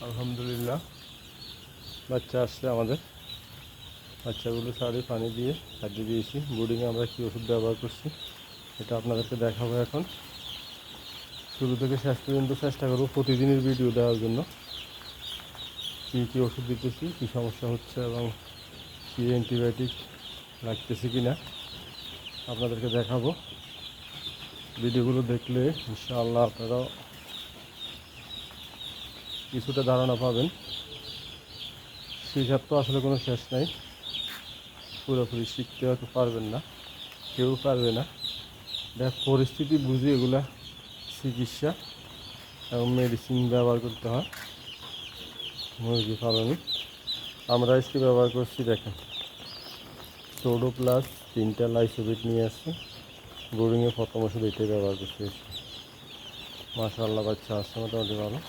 আলহামদুলিল্লাহ বাচ্চা আসছে আমাদের। বাচ্চাগুলো সারি পানি দিয়ে খাদ্য দিয়েছি। বোর্ডিংয়ে আমরা কী ওষুধ ব্যবহার করছি এটা আপনাদেরকে দেখাবো। এখন শুরু থেকে শেষ পর্যন্ত চেষ্টা করবো প্রতিদিনের ভিডিও দেওয়ার জন্য। কী কী ওষুধ দিতেছি, কী সমস্যা হচ্ছে এবং কী অ্যান্টিবায়োটিক লাগতেছে কি না আপনাদেরকে দেখাবো। ভিডিওগুলো দেখলে ইনশাআল্লাহ আপনারাও কিছুটা ধারণা পাবেন। শেখার তো আসলে কোনো শেষ নাই, পুরোপুরি শিখতে হয়তো পারবেন না, কেউ পারবে না। দেখ পরিস্থিতি বুঝে এগুলা চিকিৎসা এবং মেডিসিন ব্যবহার করতে হয় মুরগি পালনে। আমরা আজকে ব্যবহার করছি, দেখেন সোডো প্লাস 3টা লাইসোবিট নিয়ে আসছি। বোর্ডিংয়ে প্রথম ওষুধ এটাই ব্যবহার করছি। মাশাআল্লাহ বাচ্চা আসছে মোটামুটি ভালো।